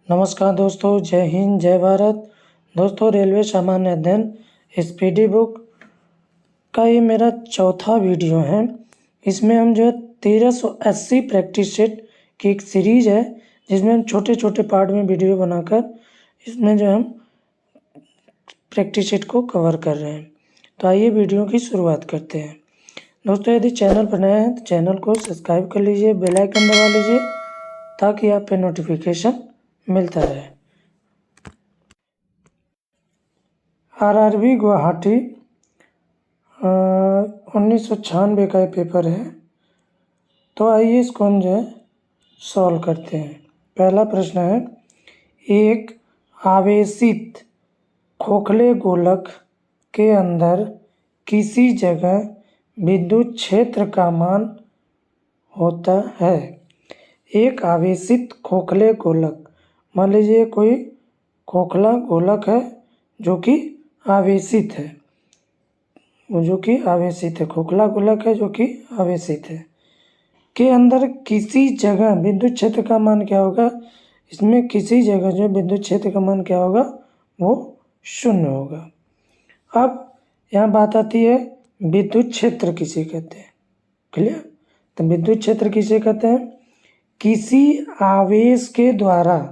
नमस्कार दोस्तों, जय हिंद, जय भारत। दोस्तों, रेलवे सामान्य अध्ययन स्पीडी बुक का ये मेरा चौथा वीडियो है। इसमें हम जो है 1380 प्रैक्टिस सेट की एक सीरीज़ है, जिसमें हम छोटे छोटे पार्ट में वीडियो बनाकर इसमें जो हम प्रैक्टिस सेट को कवर कर रहे हैं। तो आइए वीडियो की शुरुआत करते हैं। दोस्तों, यदि चैनल पर नए हैं तो चैनल को सब्सक्राइब कर लीजिए, बेल आइकन दबा लीजिए ताकि आप पे नोटिफिकेशन मिलता रहे। आरआरबी गुवाहाटी 1996 का ये पेपर है। तो आइए इसको हम जो है सॉल्व करते हैं। पहला प्रश्न है, एक आवेशित खोखले गोलक के अंदर किसी जगह विद्युत क्षेत्र का मान होता है। एक आवेशित खोखले गोलक, मान लीजिए कोई खोखला गोलक है जो कि आवेशित है, खोखला गोलक है जो कि आवेशित है, के अंदर किसी जगह विद्युत क्षेत्र का मान क्या होगा। इसमें किसी जगह जो विद्युत क्षेत्र का मान क्या होगा, वो 0 होगा। अब यहाँ बात आती है विद्युत क्षेत्र किसे कहते हैं। क्लियर? तो विद्युत क्षेत्र किसे कहते हैं, किसी आवेश के द्वारा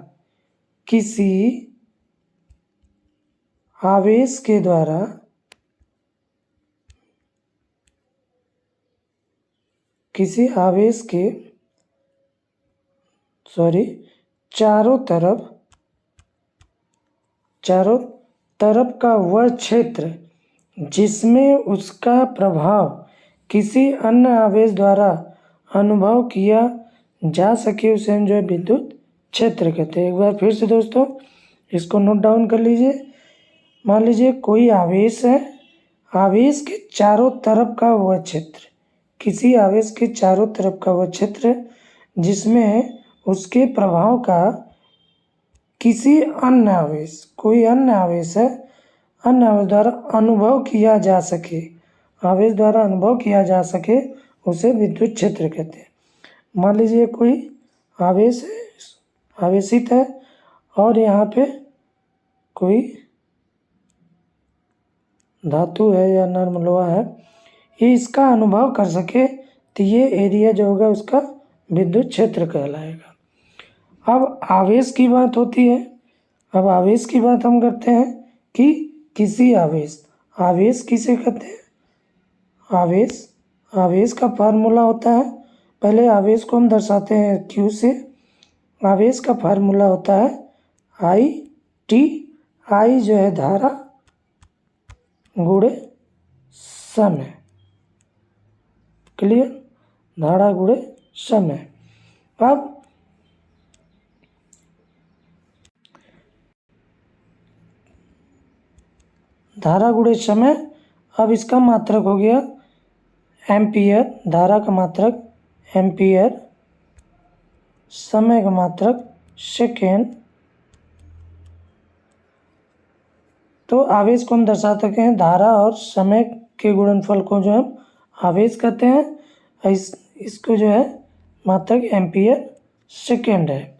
किसी आवेश के चारों तरफ का वह क्षेत्र जिसमें उसका प्रभाव किसी अन्य आवेश द्वारा अनुभव किया जा सके, उसे हम जो है विद्युत क्षेत्र कहते हैं। एक बार फिर से दोस्तों इसको नोट डाउन कर लीजिए। मान लीजिए कोई आवेश है, आवेश के चारों तरफ का वह क्षेत्र, किसी आवेश के चारों तरफ का वह क्षेत्र जिसमें उसके प्रभाव का किसी अन्य आवेश, कोई अन्य आवेश है, अन्य आवेश द्वारा अनुभव किया जा सके, आवेश द्वारा अनुभव किया जा सके, उसे विद्युत क्षेत्र कहते हैं। मान लीजिए कोई आवेश है, आवेशित है, और यहाँ पे कोई धातु है या नर्म लोहा है, ये इसका अनुभव कर सके तो ये एरिया जो होगा उसका विद्युत क्षेत्र कहलाएगा। अब आवेश की बात होती है। अब आवेश की बात हम करते हैं कि किसी आवेश किसे कहते हैं। आवेश का फार्मूला होता है, पहले आवेश को हम दर्शाते हैं Q से। आवेश का फार्मूला होता है I जो है धारा गुणे समय। क्लियर? धारा गुणे समय। अब धारा गुणे समय, अब इसका मात्रक हो गया एम्पियर, धारा का मात्रक एम्पियर, समय का मात्रक सेकेंड। तो आवेश को हम दर्शा सकते हैं धारा और समय के गुणनफल को जो हम आवेश कहते हैं। इसको जो है मात्रक एम्पियर सेकेंड है।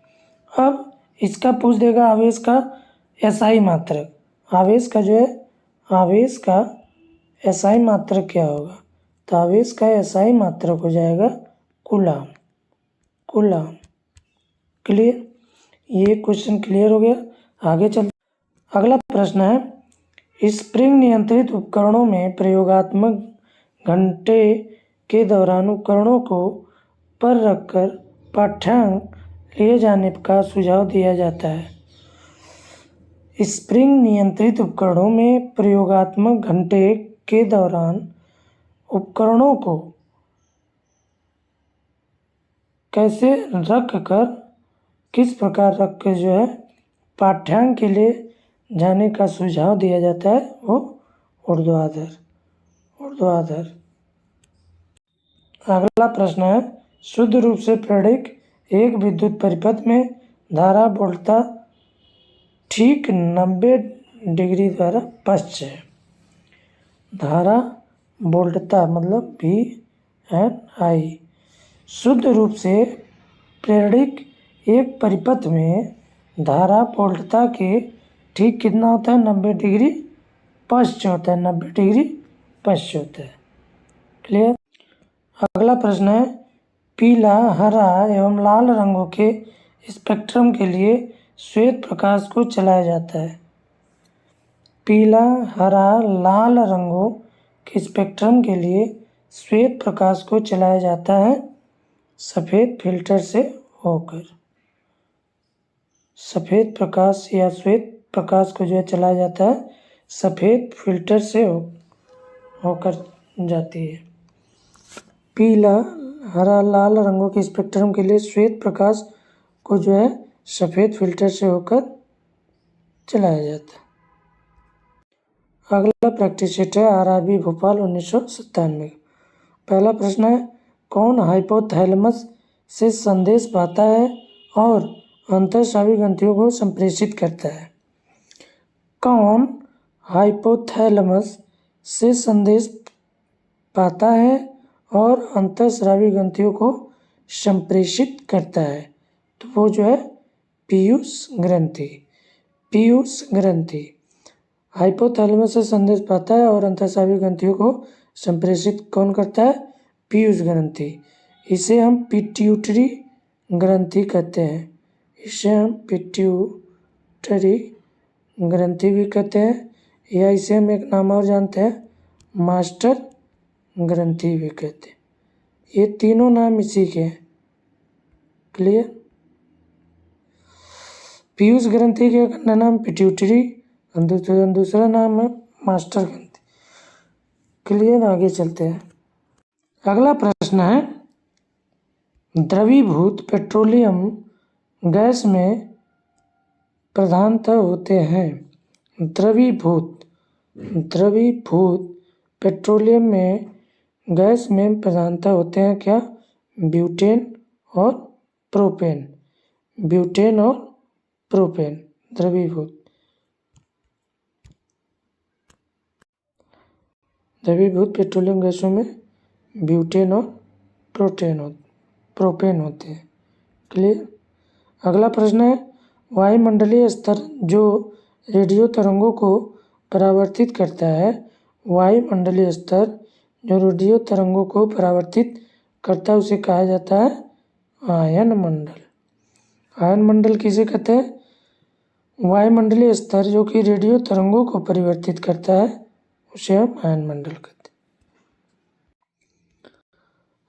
अब इसका पूछ देगा आवेश का एसआई मात्रक। आवेश का एसआई मात्रक क्या होगा, तो आवेश का एसआई मात्रक हो जाएगा कूलाम। क्लियर? ये क्वेश्चन क्लियर हो गया। आगे चल, अगला प्रश्न है, स्प्रिंग नियंत्रित उपकरणों में प्रयोगात्मक घंटे के दौरान उपकरणों को पर रखकर पाठ्यांक लिए जाने का सुझाव दिया जाता है। स्प्रिंग नियंत्रित उपकरणों में प्रयोगात्मक घंटे के दौरान उपकरणों को कैसे रखकर, किस प्रकार रख कर जो है पाठ्यांक के लिए जाने का सुझाव दिया जाता है, वो ऊर्ध्वाधर। अगला प्रश्न है, शुद्ध रूप से प्रेरक एक विद्युत परिपथ में धारा वोल्टता ठीक 90 डिग्री द्वारा पश्च है। धारा वोल्टता मतलब VI शुद्ध रूप से प्रेरक एक परिपथ में धारा पोल्टता के ठीक कितना होता है, 90 डिग्री पश्च होता है, 90 डिग्री पश्च होता है। क्लियर। अगला प्रश्न है, पीला, हरा एवं लाल रंगों के स्पेक्ट्रम के लिए श्वेत प्रकाश को चलाया जाता है। पीला, हरा, लाल रंगों के स्पेक्ट्रम के लिए श्वेत प्रकाश को चलाया जाता है सफ़ेद फिल्टर से होकर। सफ़ेद प्रकाश या श्वेत प्रकाश को जो है चलाया जाता है सफ़ेद फिल्टर से होकर जाती है। पीला, हरा, लाल रंगों के स्पेक्ट्रम के लिए श्वेत प्रकाश को जो है सफ़ेद फिल्टर से होकर चलाया जाता है। अगला प्रैक्टिस सेट है आरआरबी भोपाल 1997। पहला प्रश्न है, कौन हाइपोथैलेमस से संदेश पाता है और अंतःस्रावी ग्रंथियों को संप्रेषित करता है। कौन हाइपोथैलेमस से संदेश पाता है और अंतःस्रावी ग्रंथियों को संप्रेषित करता है, तो वो जो है पीयूष ग्रंथि। पीयूष ग्रंथि हाइपोथैलेमस से संदेश पाता है और अंतःस्रावी ग्रंथियों को संप्रेषित कौन करता है, पीयूष ग्रंथि। इसे हम पिट्यूटरी ग्रंथि कहते हैं। इसे हम पिट्यूटरी ग्रंथि भी कहते हैं, या इसे हम एक नाम और जानते हैं, मास्टर ग्रंथि भी कहते हैं। ये तीनों नाम इसी के हैं। क्लियर। पीयूष ग्रंथि का नाम पिट्यूटरी, दूसरा नाम है मास्टर ग्रंथि। क्लियर। आगे चलते हैं। अगला प्रश्न है, द्रवीभूत पेट्रोलियम गैस में प्रधानतः होते हैं। द्रवीभूत पेट्रोलियम में गैस में प्रधानतः होते हैं क्या, ब्यूटेन और प्रोपेन। ब्यूटेन और प्रोपेन द्रवीभूत पेट्रोलियम गैसों में ब्यूटेन और प्रोपेन होते हैं। क्लियर। अगला प्रश्न है, वायुमंडलीय स्तर जो रेडियो तरंगों को परावर्तित करता है। वायुमंडलीय स्तर जो रेडियो तरंगों को परावर्तित करता है उसे कहा जाता है आयन मंडल। आयन मंडल किसे कहते हैं, वायुमंडलीय स्तर जो कि रेडियो तरंगों को परिवर्तित करता है उसे हम आयन मंडल कहते हैं।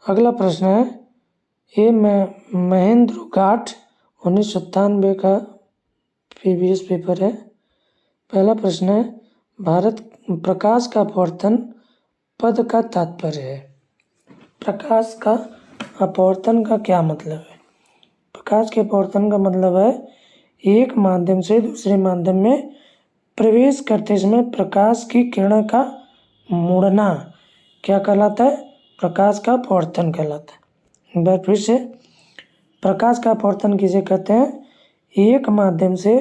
अगला प्रश्न है, ये महेंद्र घाट 1997 का प्रीवियस पेपर है। पहला प्रश्न है, भारत प्रकाश का अपवर्तन पद का तात्पर्य है। प्रकाश का अपवर्तन का क्या मतलब है। प्रकाश के अपवर्तन का मतलब है एक माध्यम से दूसरे माध्यम में प्रवेश करते समय प्रकाश की किरण का मुड़ना क्या कहलाता है, प्रकाश का अपवर्तन कहलाता है। एक बार फिर से, प्रकाश का अपवर्तन किसे कहते हैं, एक माध्यम से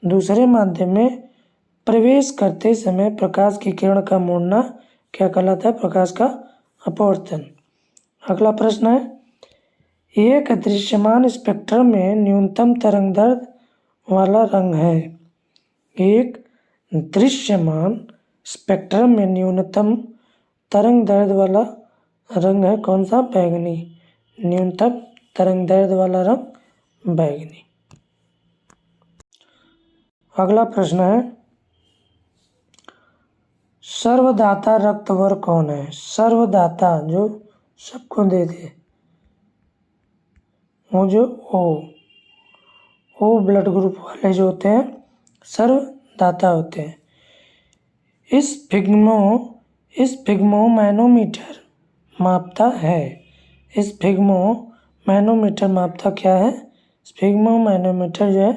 दूसरे माध्यम में प्रवेश करते समय प्रकाश की किरण का मुड़ना क्या कहलाता है, प्रकाश का अपवर्तन। अगला प्रश्न है, एक दृश्यमान स्पेक्ट्रम में न्यूनतम तरंगदैर्घ्य वाला रंग है। एक दृश्यमान स्पेक्ट्रम में न्यूनतम तरंगदैर्घ्य वाला रंग है कौन सा, बैंगनी। न्यूनतम तरंगदैर्घ्य वाला रंग बैंगनी। अगला प्रश्न है, सर्वदाता रक्तवर्ग कौन है। सर्वदाता जो सबको दे दे, वो जो ओ ब्लड ग्रुप वाले जो होते हैं सर्वदाता होते हैं। इस फिग्मो मैनोमीटर मापता है। इस फिग्मो मैनोमीटर मापता क्या है, फिग्मो मैनोमीटर जो है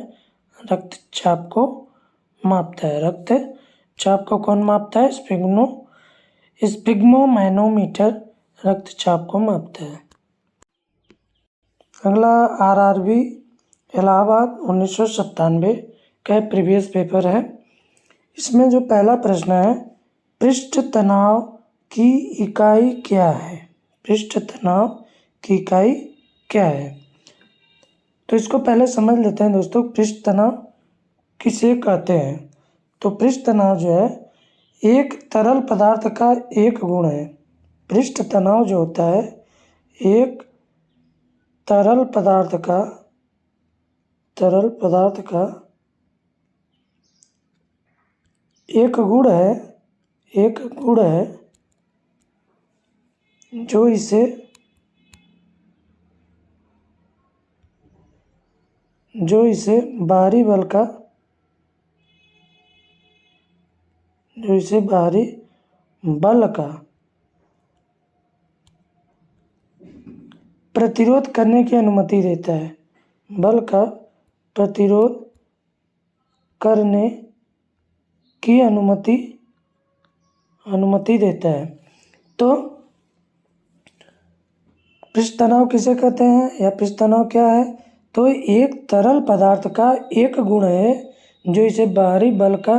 रक्तचाप को मापता है। रक्तचाप को कौन मापता है, फिग्मो मैनोमीटर रक्तचाप को मापता है। अगला आरआरबी इलाहाबाद 1997 का प्रीवियस पेपर है। इसमें जो पहला प्रश्न है, पृष्ठ तनाव की इकाई क्या है। पृष्ठ तनाव की इकाई क्या है, तो इसको पहले समझ लेते हैं दोस्तों, पृष्ठ तनाव किसे कहते हैं। तो पृष्ठ तनाव जो है एक तरल पदार्थ का एक गुण है। पृष्ठ तनाव जो होता है एक तरल पदार्थ का एक गुण है जो इसे बाहरी बल का प्रतिरोध करने की अनुमति देता है। बल का प्रतिरोध करने की अनुमति देता है। तो पृष्ठ तनाव किसे कहते हैं या पृष्ठ तनाव क्या है? तो एक तरल पदार्थ का एक गुण है जो इसे बाहरी बल का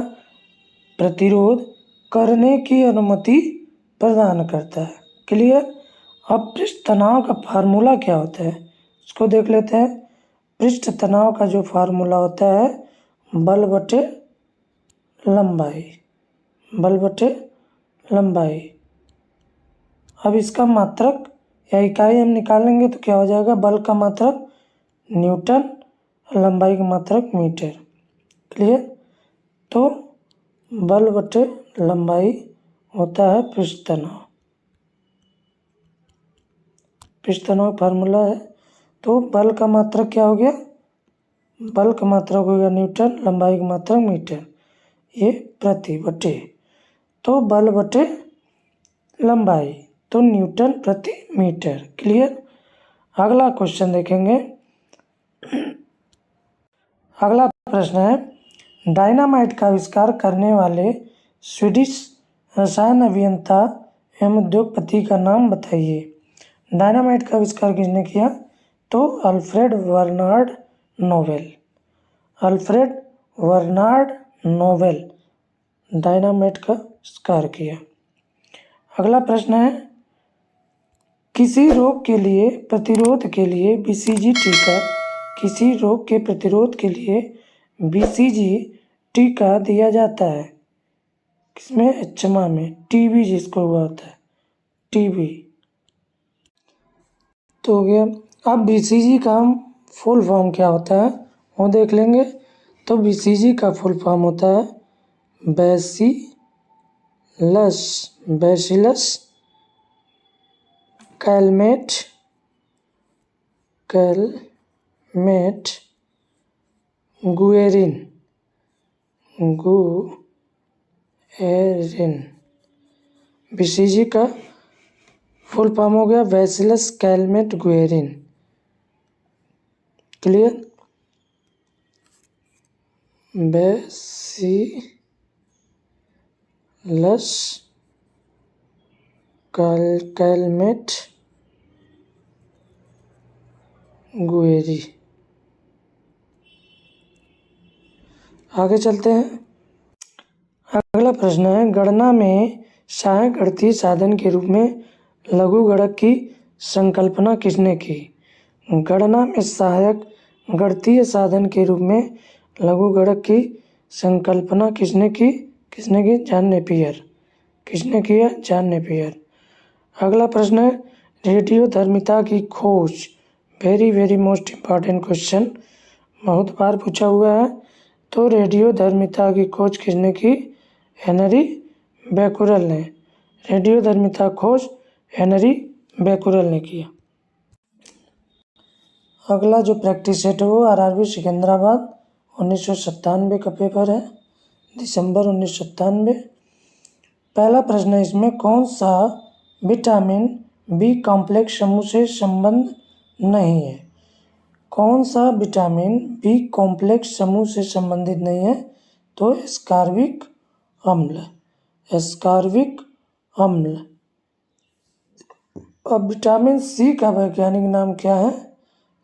प्रतिरोध करने की अनुमति प्रदान करता है। क्लियर? अब पृष्ठ तनाव का फार्मूला क्या होता है उसको देख लेते हैं। पृष्ठ तनाव का जो फार्मूला होता है बल बटे लंबाई। अब इसका मात्रक या इकाई हम निकालेंगे तो क्या हो जाएगा? बल का मात्रक न्यूटन, लंबाई का मात्रक मीटर। क्लियर? तो बल बटे लंबाई होता है पृष्ठ तनाव फार्मूला है। तो बल का मात्रक क्या हो गया? बल का मात्रक हो गया न्यूटन, लंबाई का मात्रक मीटर, ये प्रति बटे, तो बल बटे लंबाई तो न्यूटन प्रति मीटर। क्लियर? अगला क्वेश्चन देखेंगे। अगला प्रश्न है डायनामाइट का आविष्कार करने वाले स्वीडिश रसायन अभियंता एवं उद्योगपति का नाम बताइए। डायनामाइट का आविष्कार किसने किया? तो अल्फ्रेड बर्नार्ड नोबेल डायनामाइट का आविष्कार किया। अगला प्रश्न है किसी रोग के प्रतिरोध के लिए बीसीजी टीका दिया जाता है। किसमें? एचमा में, टीबी जिसको हुआ होता है, टीबी। तो हो गया। अब बीसीजी का हम फुल फॉर्म क्या होता है वो देख लेंगे। तो बीसीजी का फुल फॉर्म होता है बैसिलस कैलमेट गुएरिन। बीसीजी का फुल फॉर्म हो गया bacillus Calmette Guerin. Clear? Bacillus Calmette Guerin. आगे चलते हैं। अगला प्रश्न है गणना में सहायक गणितीय साधन के रूप में लघु गणक की संकल्पना किसने की? गणना में सहायक गणितीय साधन के रूप में लघु गणक की संकल्पना किसने की? John Napier. किसने किया? John Napier. अगला प्रश्न है रेडियोधर्मिता की खोज, वेरी मोस्ट इम्पॉर्टेंट क्वेश्चन, बहुत बार पूछा हुआ है। तो रेडियोधर्मिता की खोज किसने की? हेनरी बैकुरल ने। रेडियोधर्मिता खोज हेनरी बैकुरल ने किया। अगला जो प्रैक्टिस सेट है वो आरआरबी सिकंदराबाद 1997 का पेपर है, दिसंबर 1997। पहला प्रश्न है इसमें कौन सा विटामिन बी कॉम्प्लेक्स समूह से संबंध नहीं है? कौन सा विटामिन बी कॉम्प्लेक्स समूह से संबंधित नहीं है? तो एस्कॉर्बिक अम्ल। अब विटामिन सी का वैज्ञानिक नाम क्या है?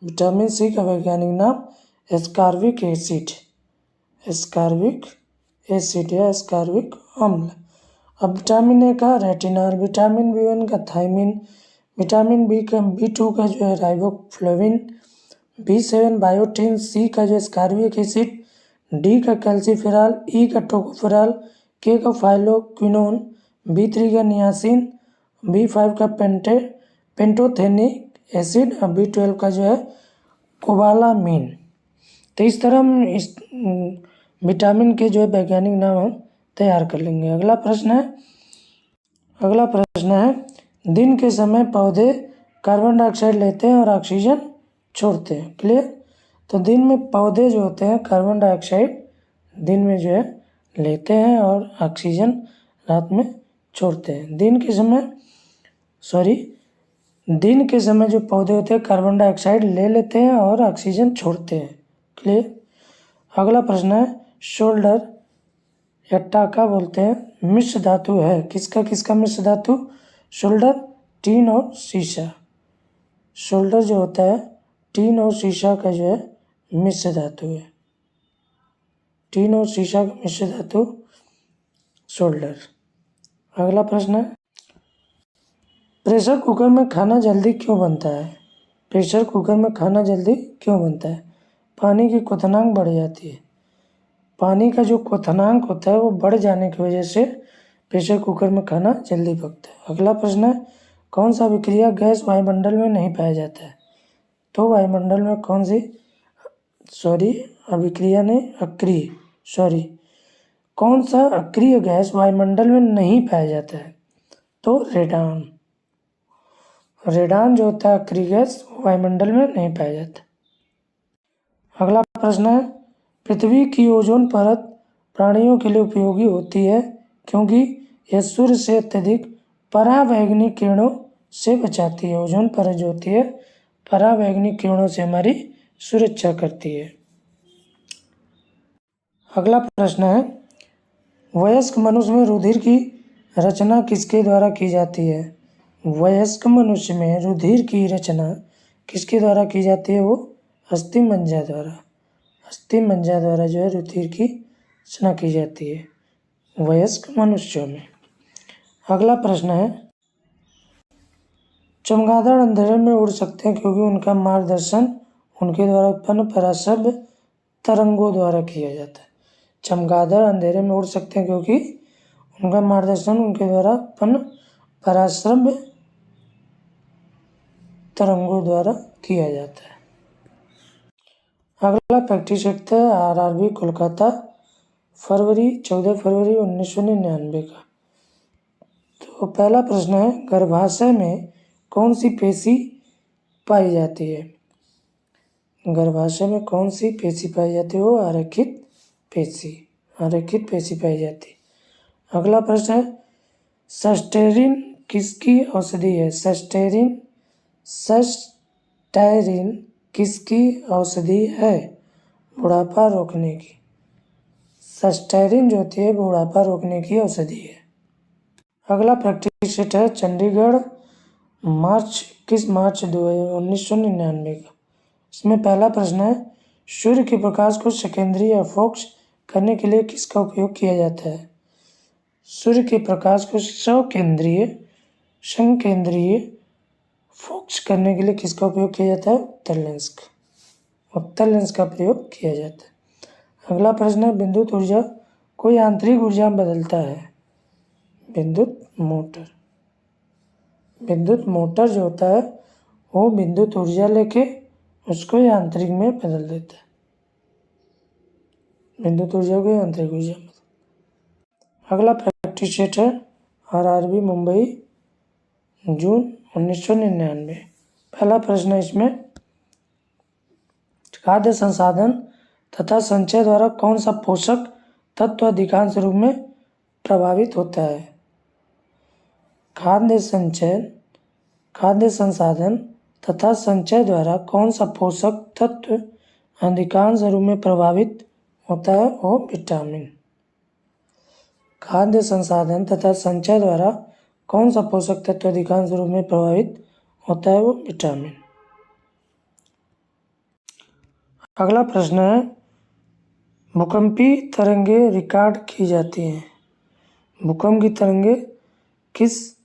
विटामिन सी का वैज्ञानिक नाम एस्कॉर्बिक एसिड या एस्कॉर्बिक अम्ल। अब विटामिन ए का रेटिनॉल, विटामिन बी1 का थायमिन, विटामिन बी2 का जो है राइबोफ्लेविन, B7 बायोटिन, C का जो स्कार्बिक एसिड, D का कैल्सीफेराल, E का टोकोफेराल, K का फाइलोक्विनोन, B3 का नियासिन, B5 का पेंटोथेनिक एसिड और B12 का जो है कोबालामीन। तो इस तरह हम इस विटामिन के जो है वैज्ञानिक नाम हम तैयार कर लेंगे। अगला प्रश्न है दिन के समय पौधे कार्बन डाइऑक्साइड लेते हैं और ऑक्सीजन छोड़ते हैं। क्लियर। तो दिन में पौधे जो होते हैं कार्बन डाइऑक्साइड दिन में जो है लेते हैं और ऑक्सीजन रात में छोड़ते हैं। दिन के समय जो पौधे होते हैं कार्बन डाइऑक्साइड ले लेते हैं और ऑक्सीजन छोड़ते हैं। क्लियर। अगला प्रश्न है शोल्डर या टाका बोलते हैं मिश्र धातु है। किसका मिश्र धातु? शोल्डर टीन और सीसा। शोल्डर जो होता है टीन और सीसा का जो है मिश्र धातु है। टीन और सीसा का मिश्र धातु शोल्डर। अगला प्रश्न है प्रेशर कुकर में खाना जल्दी क्यों बनता है? प्रेशर कुकर में खाना जल्दी क्यों बनता है? पानी की क्वथनांक बढ़ जाती है। पानी का जो क्वथनांक होता है वो बढ़ जाने की वजह से प्रेशर कुकर में खाना जल्दी पकता है। अगला प्रश्न है कौन सा अभिक्रिया गैस वायुमंडल में नहीं पाया जाता है? तो वायुमंडल में कौन सा अक्रिय गैस वायुमंडल में नहीं पाया जाता है? तो रेडान जो होता है अक्रिय गैस वायुमंडल में नहीं पाया जाता। अगला प्रश्न है पृथ्वी की ओजोन परत प्राणियों के लिए उपयोगी होती है क्योंकि यह सूर्य से अत्यधिक परावैंगनिक किरणों से बचाती है। ओजोन परत जो होती है परावैंगनिक किरणों से हमारी सुरक्षा करती है। अगला प्रश्न है वयस्क मनुष्य में रुधिर की रचना किसके द्वारा की जाती है? वयस्क मनुष्य में रुधिर की रचना किसके द्वारा की जाती है? वो अस्थिमज्जा द्वारा जो है रुधिर की रचना की जाती है वयस्क मनुष्यों में। अगला प्रश्न है चमगादड़ अंधेरे में उड़ सकते हैं क्योंकि उनका मार्गदर्शन उनके द्वारा उत्पन्न पराश्रव्य तरंगों द्वारा किया जाता है। चमगादड़ अंधेरे में उड़ सकते हैं क्योंकि उनका मार्गदर्शन उनके द्वारा उत्पन्न पराश्रव्य तरंगों द्वारा किया जाता है। अगला प्रैक्टिस सेट है आरआरबी कोलकाता 14 फरवरी 1999 का। तो पहला प्रश्न है गर्भाशय में कौन सी पेशी पाई जाती है? गर्भाशय में कौन सी पेशी पाई जाती है? वो आरेखित पेशी पाई जाती है। अगला प्रश्न है सस्टेरिन किसकी औषधि है? सस्टेरिन किसकी औषधि है? बुढ़ापा रोकने की। सस्टेरिन जो होती है बुढ़ापा रोकने की औषधि है। अगला प्रैक्टिस सेट है चंडीगढ़ किस मार्च 1999 का। इसमें पहला प्रश्न है सूर्य के प्रकाश को सेकेंडरी या फोकस करने के लिए किसका उपयोग किया जाता है? सूर्य के प्रकाश को संकेंद्रीय फोकस करने के लिए किसका उपयोग किया जाता है? उत्तल लेंस का प्रयोग किया जाता है। अगला प्रश्न है विद्युत ऊर्जा को यांत्रिक ऊर्जा में बदलता है। विद्युत मोटर जो होता है वो विद्युत ऊर्जा लेके उसको यांत्रिक में बदल देता है। विद्युत ऊर्जा को यांत्रिक ऊर्जा में। अगला प्रैक्टिस सेट है आरआरबी मुंबई जून 1999। पहला प्रश्न है इसमें खाद्य संसाधन तथा संचय द्वारा कौन सा पोषक तत्व अधिकांश रूप में प्रभावित होता है? खाद्य संसाधन तथा संचय द्वारा कौन सा पोषक तत्व अधिकांश रूप में प्रभावित होता है? वो विटामिन। खाद्य संसाधन तथा संचय द्वारा कौन सा पोषक तत्व अधिकांश रूप में प्रभावित होता है? वो विटामिन। अगला प्रश्न है भूकंपी तरंगे रिकॉर्ड की जाती हैं। भूकंप की तरंगे किस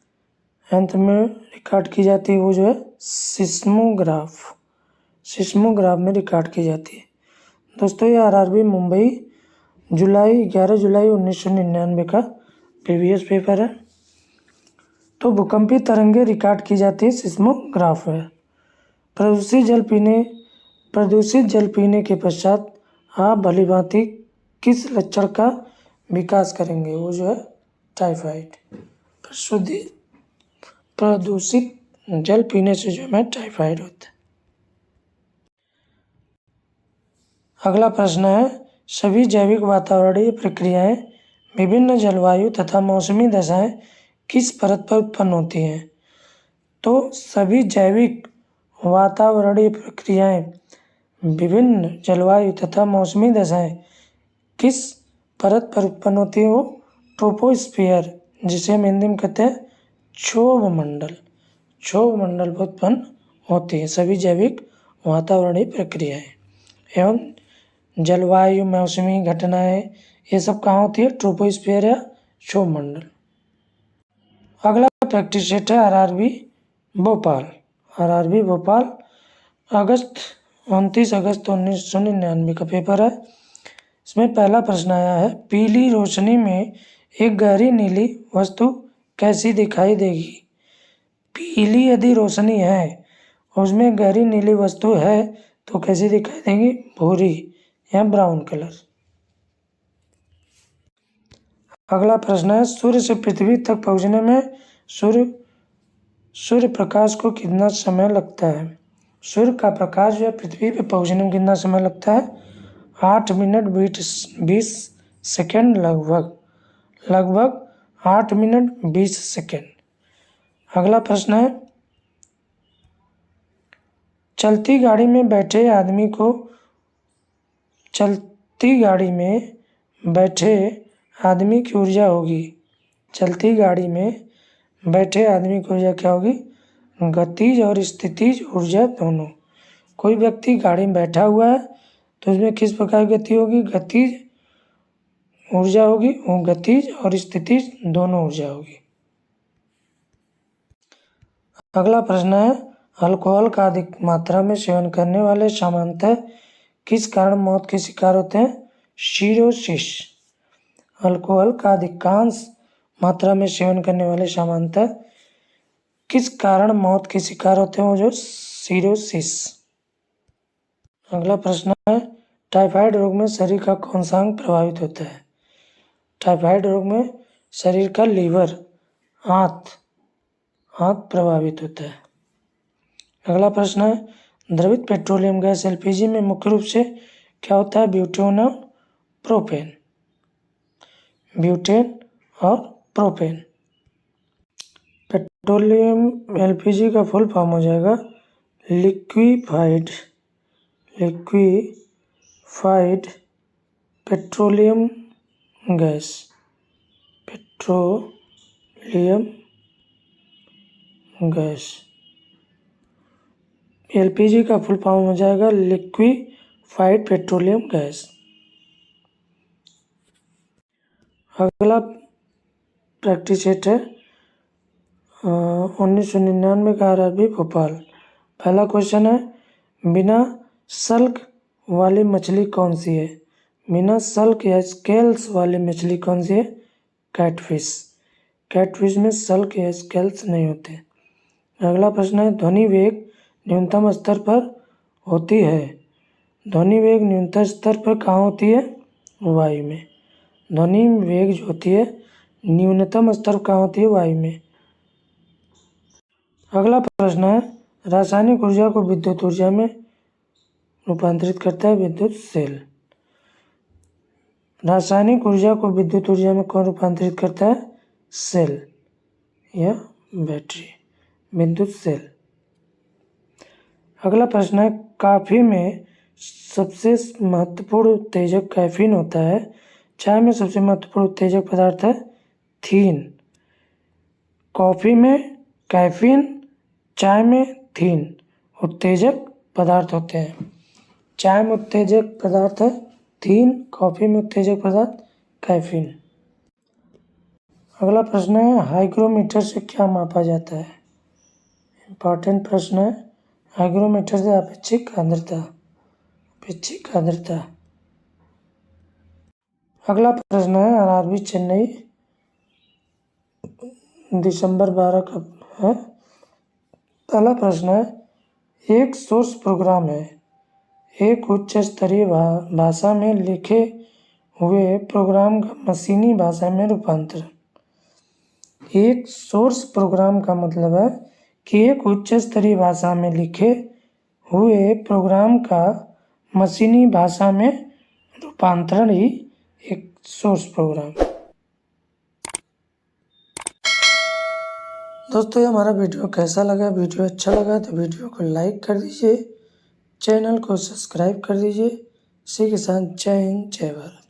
यंत्र में रिकॉर्ड की जाती है? वो जो है सिस्मोग्राफ सिस्मोग्राफ में रिकॉर्ड की जाती है। दोस्तों ये आरआरबी मुंबई 11 जुलाई 1999 का प्रीवियस पेपर है। तो भूकंपीय तरंगें रिकॉर्ड की जाती है सिस्मोग्राफ में। प्रदूषित जल पीने के पश्चात आप भलीभांति किस लक्षण का विकास करेंगे? वो जो है टाइफाइड। प्रदूषित जल पीने से जो है टाइफाइड होता है। अगला प्रश्न है, सभी जैविक वातावरणीय प्रक्रियाएं विभिन्न जलवायु तथा मौसमी दशाएं किस परत पर उत्पन्न होती हैं? तो सभी जैविक वातावरणीय प्रक्रियाएं विभिन्न जलवायु तथा मौसमी दशाएं किस परत पर उत्पन्न होती है? वो ट्रोपोस्फियर, जिसे हम हिंदी में कहते हैं क्षोभ मंडल पर उत्पन्न होती है सभी जैविक वातावरणीय प्रक्रियाएं एवं जलवायु मौसमी घटनाएं, ये सब कहाँ होती है? ट्रोपोस्फियर या क्षोभ मंडल। अगला प्रैक्टिस सेट है आरआरबी भोपाल। 29 अगस्त 1999 का पेपर है। इसमें पहला प्रश्न आया है, पीली रोशनी में एक गहरी नीली वस्तु कैसी दिखाई देगी? पीली यदि रोशनी है और उसमें गहरी नीली वस्तु है तो कैसी दिखाई देगी? भूरी या ब्राउन कलर। अगला प्रश्न है, सूर्य से पृथ्वी तक पहुंचने में सूर्य प्रकाश को कितना समय लगता है? सूर्य का प्रकाश जो है पृथ्वी पे पहुंचने में कितना समय लगता है? 8 मिनट 20 सेकेंड लगभग 8 मिनट 20 सेकेंड। अगला प्रश्न है, चलती गाड़ी में बैठे आदमी की ऊर्जा होगी। चलती गाड़ी में बैठे आदमी की ऊर्जा क्या होगी? गतिज और स्थितिज ऊर्जा दोनों। कोई व्यक्ति गाड़ी में बैठा हुआ है तो उसमें किस प्रकार की गति होगी? गतिज ऊर्जा होगी, वो गतिज और स्थितिज दोनों ऊर्जा होगी। अगला प्रश्न है, अल्कोहल का अधिक मात्रा में सेवन करने वाले सामान्यतः किस कारण मौत के शिकार होते हैं? सिरोसिस। अल्कोहल का अधिकांश मात्रा में सेवन करने वाले सामान्यतः किस कारण मौत के शिकार होते हैं? वो जो सिरोसिस। अगला प्रश्न है, टाइफाइड रोग में शरीर का कौन सा अंग प्रभावित होता है? टाइफाइड रोग में शरीर का लीवर, आंत प्रभावित होता है। अगला प्रश्न है, द्रवित पेट्रोलियम गैस एलपीजी में मुख्य रूप से क्या होता है? ब्यूटेन और प्रोपेन। पेट्रोलियम एलपीजी का फुल फॉर्म हो जाएगा लिक्विफाइड पेट्रोलियम गैस। एलपीजी का फुल फॉर्म हो जाएगा लिक्विफाइड पेट्रोलियम गैस। अगला प्रैक्टिस सेट है 1999 का आरआरबी भोपाल। पहला क्वेश्चन है, बिना सल्क वाली मछली कौन सी है? बिना सल्क या स्केल्स वाली मछली कौन सी है? कैटफिश में सल्क या स्केल्स नहीं होते। अगला प्रश्न है, ध्वनि वेग न्यूनतम स्तर पर होती है। ध्वनि वेग न्यूनतम स्तर पर कहाँ होती है? वायु में। ध्वनि वेग जो होती है न्यूनतम स्तर कहाँ होती है? वायु में। अगला प्रश्न है, रासायनिक ऊर्जा को विद्युत ऊर्जा में रूपांतरित करता है विद्युत सेल। रासायनिक ऊर्जा को विद्युत ऊर्जा में कौन रूपांतरित करता है? सेल या बैटरी, विद्युत सेल। अगला प्रश्न है, कॉफी में सबसे महत्वपूर्ण उत्तेजक कैफीन होता है। चाय में सबसे महत्वपूर्ण उत्तेजक पदार्थ है थीन। कॉफी में कैफीन, चाय में थीन उत्तेजक पदार्थ होते हैं। चाय में उत्तेजक पदार्थ है थीन, कॉफी में उत्तेजक पदार्थ कैफीन। अगला प्रश्न है, हाइग्रोमीटर से क्या मापा जाता है? इम्पॉर्टेंट प्रश्न है। हाइग्रोमीटर से अपेक्षिक आर्द्रता। अगला प्रश्न है आरआरबी चेन्नई दिसंबर 12 कब है। पहला प्रश्न है, एक सोर्स प्रोग्राम है एक उच्च स्तरीय भाषा में लिखे हुए प्रोग्राम का मशीनी भाषा में रूपांतरण। एक सोर्स प्रोग्राम का मतलब है कि एक उच्च स्तरीय भाषा में लिखे हुए प्रोग्राम का मशीनी भाषा में रूपांतरण ही एक सोर्स प्रोग्राम। दोस्तों ये हमारा वीडियो कैसा लगा, वीडियो अच्छा लगा तो वीडियो को लाइक कर दीजिए, चैनल को सब्सक्राइब कर दीजिए। इसी के साथ जय हिंद जय भारत।